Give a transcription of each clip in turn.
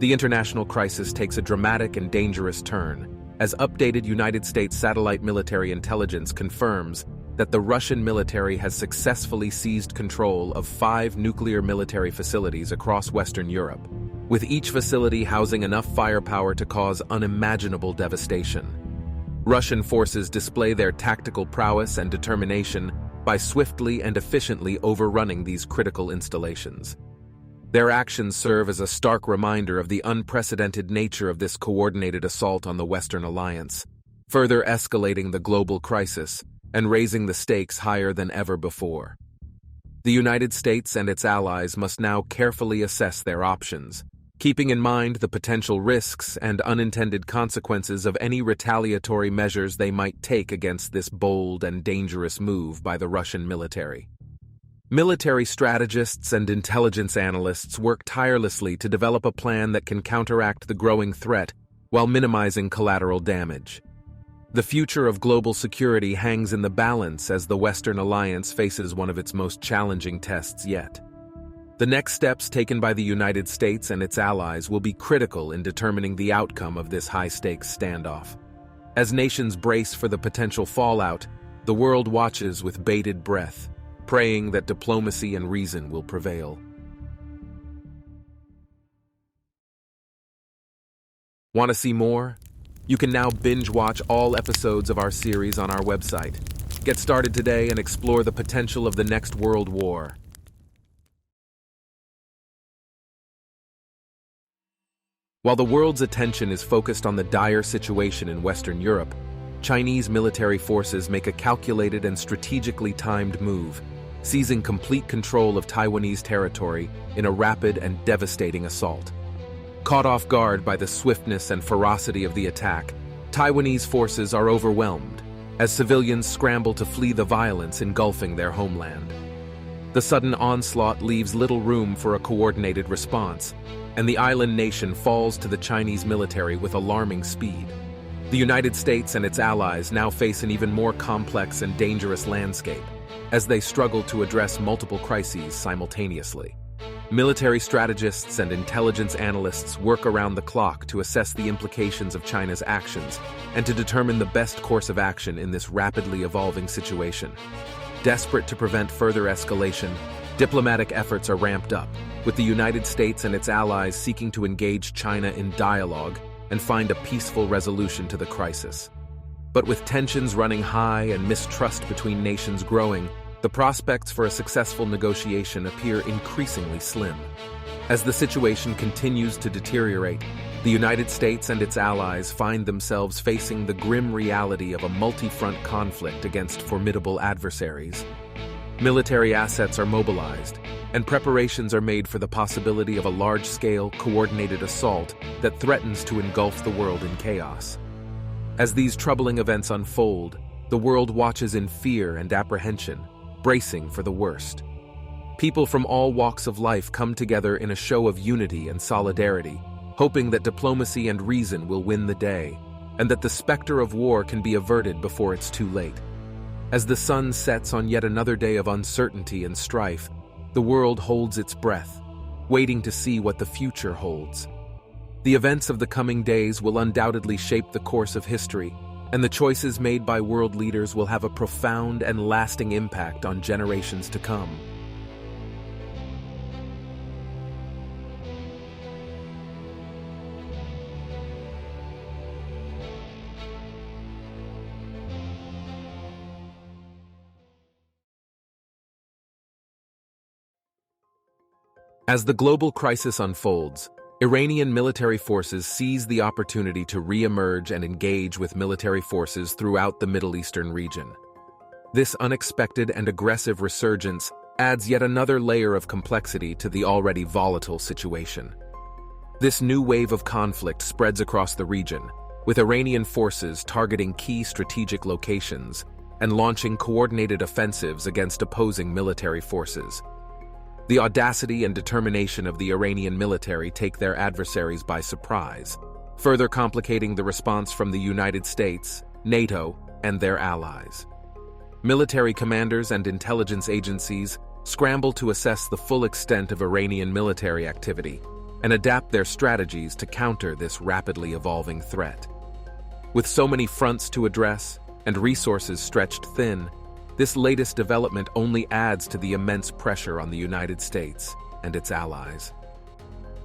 The international crisis takes a dramatic and dangerous turn, as updated United States satellite military intelligence confirms that the Russian military has successfully seized control of 5 nuclear military facilities across Western Europe, with each facility housing enough firepower to cause unimaginable devastation. Russian forces display their tactical prowess and determination by swiftly and efficiently overrunning these critical installations. Their actions serve as a stark reminder of the unprecedented nature of this coordinated assault on the Western alliance, further escalating the global crisis and raising the stakes higher than ever before. The United States and its allies must now carefully assess their options, keeping in mind the potential risks and unintended consequences of any retaliatory measures they might take against this bold and dangerous move by the Russian military. Military strategists and intelligence analysts work tirelessly to develop a plan that can counteract the growing threat while minimizing collateral damage. The future of global security hangs in the balance as the Western alliance faces one of its most challenging tests yet. The next steps taken by the United States and its allies will be critical in determining the outcome of this high-stakes standoff. As nations brace for the potential fallout, the world watches with bated breath, praying that diplomacy and reason will prevail. Want to see more? You can now binge-watch all episodes of our series on our website. Get started today and explore the potential of the next world war. While the world's attention is focused on the dire situation in Western Europe, Chinese military forces make a calculated and strategically timed move, seizing complete control of Taiwanese territory in a rapid and devastating assault. Caught off guard by the swiftness and ferocity of the attack, Taiwanese forces are overwhelmed as civilians scramble to flee the violence engulfing their homeland. The sudden onslaught leaves little room for a coordinated response, and the island nation falls to the Chinese military with alarming speed. The United States and its allies now face an even more complex and dangerous landscape as they struggle to address multiple crises simultaneously. Military strategists and intelligence analysts work around the clock to assess the implications of China's actions and to determine the best course of action in this rapidly evolving situation. Desperate to prevent further escalation, diplomatic efforts are ramped up, with the United States and its allies seeking to engage China in dialogue and find a peaceful resolution to the crisis. But with tensions running high and mistrust between nations growing, the prospects for a successful negotiation appear increasingly slim. As the situation continues to deteriorate, the United States and its allies find themselves facing the grim reality of a multi-front conflict against formidable adversaries. Military assets are mobilized, and preparations are made for the possibility of a large-scale, coordinated assault that threatens to engulf the world in chaos. As these troubling events unfold, the world watches in fear and apprehension, bracing for the worst. People from all walks of life come together in a show of unity and solidarity, hoping that diplomacy and reason will win the day, and that the specter of war can be averted before it's too late. As the sun sets on yet another day of uncertainty and strife, the world holds its breath, waiting to see what the future holds. The events of the coming days will undoubtedly shape the course of history, and the choices made by world leaders will have a profound and lasting impact on generations to come. As the global crisis unfolds, Iranian military forces seize the opportunity to re-emerge and engage with military forces throughout the Middle Eastern region. This unexpected and aggressive resurgence adds yet another layer of complexity to the already volatile situation. This new wave of conflict spreads across the region, with Iranian forces targeting key strategic locations and launching coordinated offensives against opposing military forces. The audacity and determination of the Iranian military take their adversaries by surprise, further complicating the response from the United States, NATO, and their allies. Military commanders and intelligence agencies scramble to assess the full extent of Iranian military activity, and adapt their strategies to counter this rapidly evolving threat. With so many fronts to address and resources stretched thin, this latest development only adds to the immense pressure on the United States and its allies.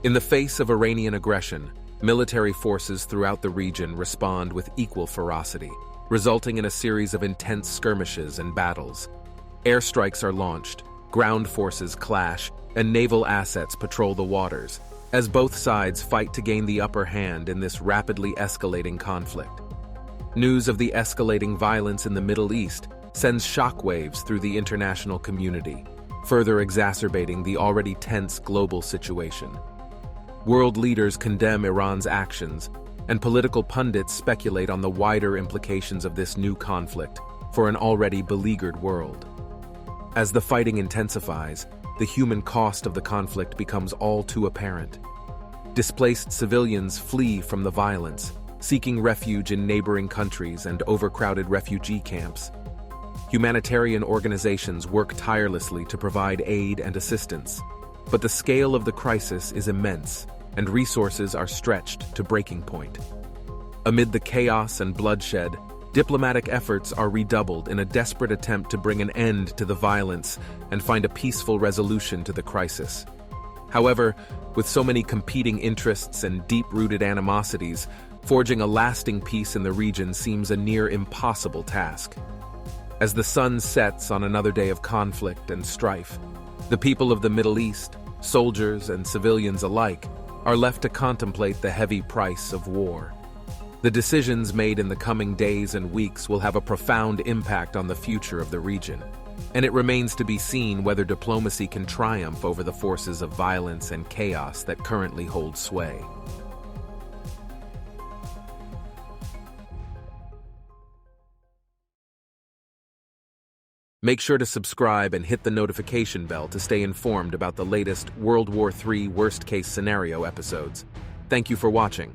In the face of Iranian aggression, military forces throughout the region respond with equal ferocity, resulting in a series of intense skirmishes and battles. Airstrikes are launched, ground forces clash, and naval assets patrol the waters, as both sides fight to gain the upper hand in this rapidly escalating conflict. News of the escalating violence in the Middle East sends shockwaves through the international community, further exacerbating the already tense global situation. World leaders condemn Iran's actions, and political pundits speculate on the wider implications of this new conflict for an already beleaguered world. As the fighting intensifies, the human cost of the conflict becomes all too apparent. Displaced civilians flee from the violence, seeking refuge in neighboring countries and overcrowded refugee camps. Humanitarian organizations work tirelessly to provide aid and assistance, but the scale of the crisis is immense, and resources are stretched to breaking point. Amid the chaos and bloodshed, diplomatic efforts are redoubled in a desperate attempt to bring an end to the violence and find a peaceful resolution to the crisis. However, with so many competing interests and deep-rooted animosities, forging a lasting peace in the region seems a near impossible task. As the sun sets on another day of conflict and strife, the people of the Middle East, soldiers and civilians alike, are left to contemplate the heavy price of war. The decisions made in the coming days and weeks will have a profound impact on the future of the region, and it remains to be seen whether diplomacy can triumph over the forces of violence and chaos that currently hold sway. Make sure to subscribe and hit the notification bell to stay informed about the latest World War III worst-case scenario episodes. Thank you for watching.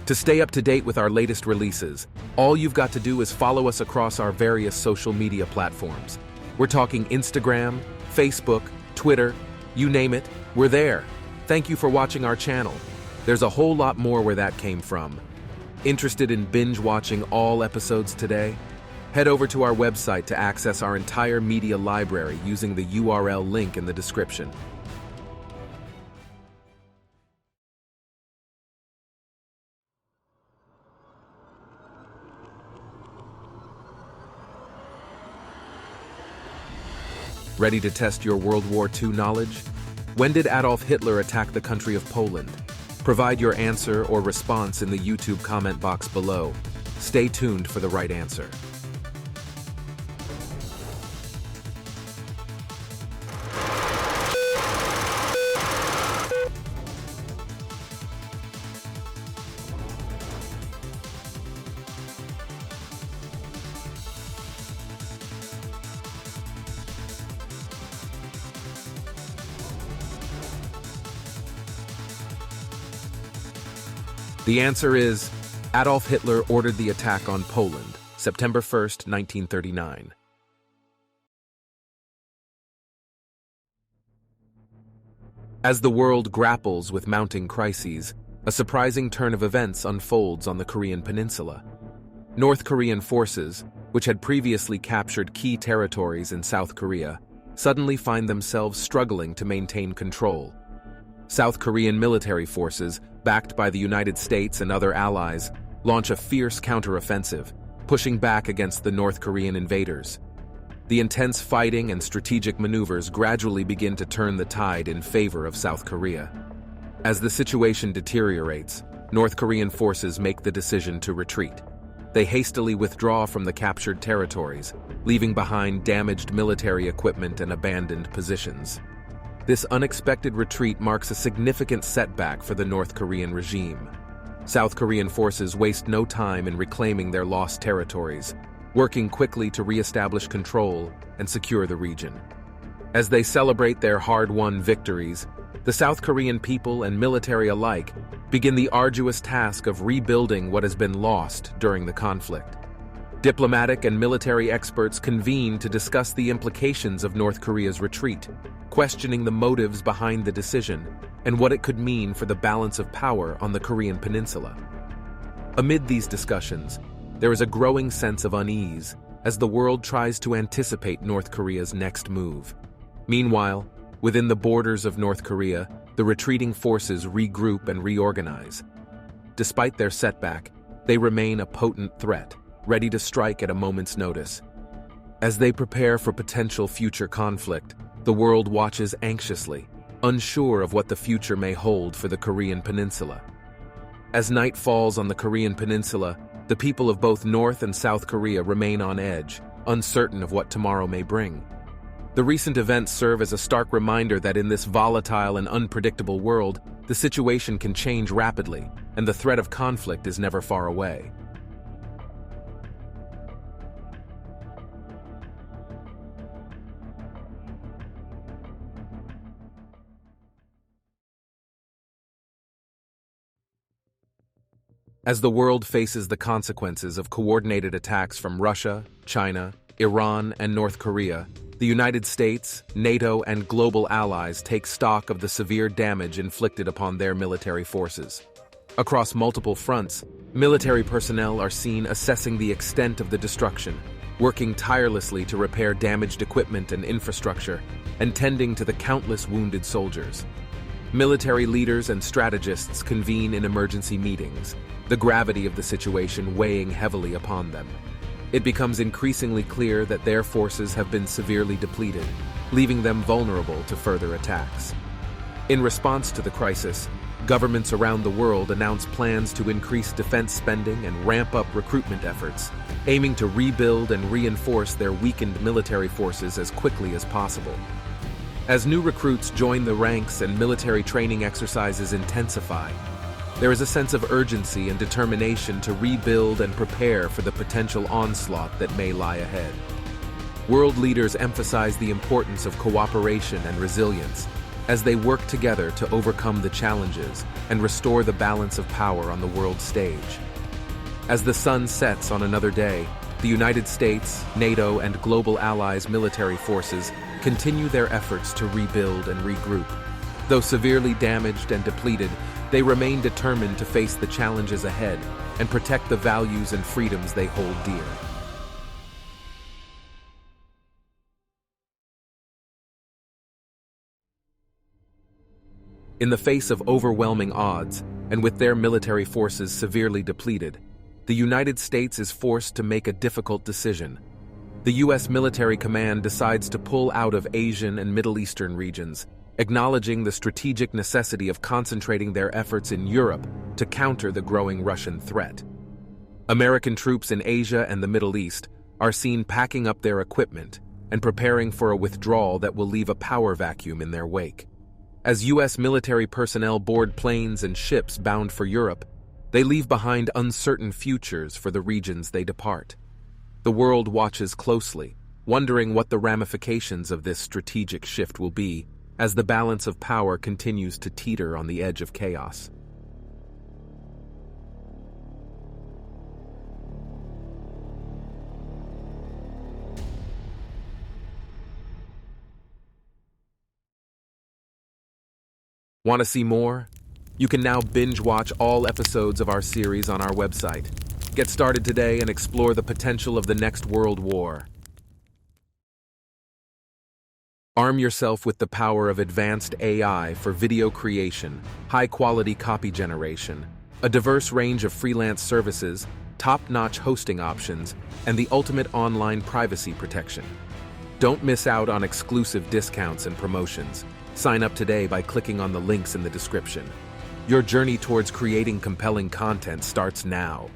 To stay up to date with our latest releases, all you've got to do is follow us across our various social media platforms. We're talking Instagram, Facebook, Twitter, you name it, we're there. Thank you for watching our channel. There's a whole lot more where that came from. Interested in binge-watching all episodes today? Head over to our website to access our entire media library using the URL link in the description. Ready to test your World War II knowledge? When did Adolf Hitler attack the country of Poland? Provide your answer or response in the YouTube comment box below. Stay tuned for the right answer. The answer is, Adolf Hitler ordered the attack on Poland, September 1st, 1939. As the world grapples with mounting crises, a surprising turn of events unfolds on the Korean peninsula. North Korean forces, which had previously captured key territories in South Korea, suddenly find themselves struggling to maintain control. South Korean military forces, backed by the United States and other allies, launch a fierce counteroffensive, pushing back against the North Korean invaders. The intense fighting and strategic maneuvers gradually begin to turn the tide in favor of South Korea. As the situation deteriorates, North Korean forces make the decision to retreat. They hastily withdraw from the captured territories, leaving behind damaged military equipment and abandoned positions. This unexpected retreat marks a significant setback for the North Korean regime. South Korean forces waste no time in reclaiming their lost territories, working quickly to re-establish control and secure the region. As they celebrate their hard-won victories, the South Korean people and military alike begin the arduous task of rebuilding what has been lost during the conflict. Diplomatic and military experts convene to discuss the implications of North Korea's retreat, questioning the motives behind the decision and what it could mean for the balance of power on the Korean peninsula. Amid these discussions, there is a growing sense of unease as the world tries to anticipate North Korea's next move. Meanwhile, within the borders of North Korea, the retreating forces regroup and reorganize. Despite their setback, they remain a potent threat, ready to strike at a moment's notice. As they prepare for potential future conflict, the world watches anxiously, unsure of what the future may hold for the Korean peninsula. As night falls on the Korean peninsula, the people of both North and South Korea remain on edge, uncertain of what tomorrow may bring. The recent events serve as a stark reminder that in this volatile and unpredictable world, the situation can change rapidly, and the threat of conflict is never far away. As the world faces the consequences of coordinated attacks from Russia, China, Iran, and North Korea, the United States, NATO, and global allies take stock of the severe damage inflicted upon their military forces. Across multiple fronts, military personnel are seen assessing the extent of the destruction, working tirelessly to repair damaged equipment and infrastructure, and tending to the countless wounded soldiers. Military leaders and strategists convene in emergency meetings, the gravity of the situation weighing heavily upon them. It becomes increasingly clear that their forces have been severely depleted, leaving them vulnerable to further attacks. In response to the crisis, governments around the world announce plans to increase defense spending and ramp up recruitment efforts, aiming to rebuild and reinforce their weakened military forces as quickly as possible. As new recruits join the ranks and military training exercises intensify, there is a sense of urgency and determination to rebuild and prepare for the potential onslaught that may lie ahead. World leaders emphasize the importance of cooperation and resilience as they work together to overcome the challenges and restore the balance of power on the world stage. As the sun sets on another day, the United States, NATO, and global allies' military forces continue their efforts to rebuild and regroup. Though severely damaged and depleted, they remain determined to face the challenges ahead and protect the values and freedoms they hold dear. In the face of overwhelming odds, and with their military forces severely depleted, the United States is forced to make a difficult decision. The U.S. military command decides to pull out of Asian and Middle Eastern regions, acknowledging the strategic necessity of concentrating their efforts in Europe to counter the growing Russian threat. American troops in Asia and the Middle East are seen packing up their equipment and preparing for a withdrawal that will leave a power vacuum in their wake. As U.S. military personnel board planes and ships bound for Europe, they leave behind uncertain futures for the regions they depart. The world watches closely, wondering what the ramifications of this strategic shift will be as the balance of power continues to teeter on the edge of chaos. Want to see more? You can now binge-watch all episodes of our series on our website. Get started today and explore the potential of the next world war. Arm yourself with the power of advanced AI for video creation, high-quality copy generation, a diverse range of freelance services, top-notch hosting options, and the ultimate online privacy protection. Don't miss out on exclusive discounts and promotions. Sign up today by clicking on the links in the description. Your journey towards creating compelling content starts now.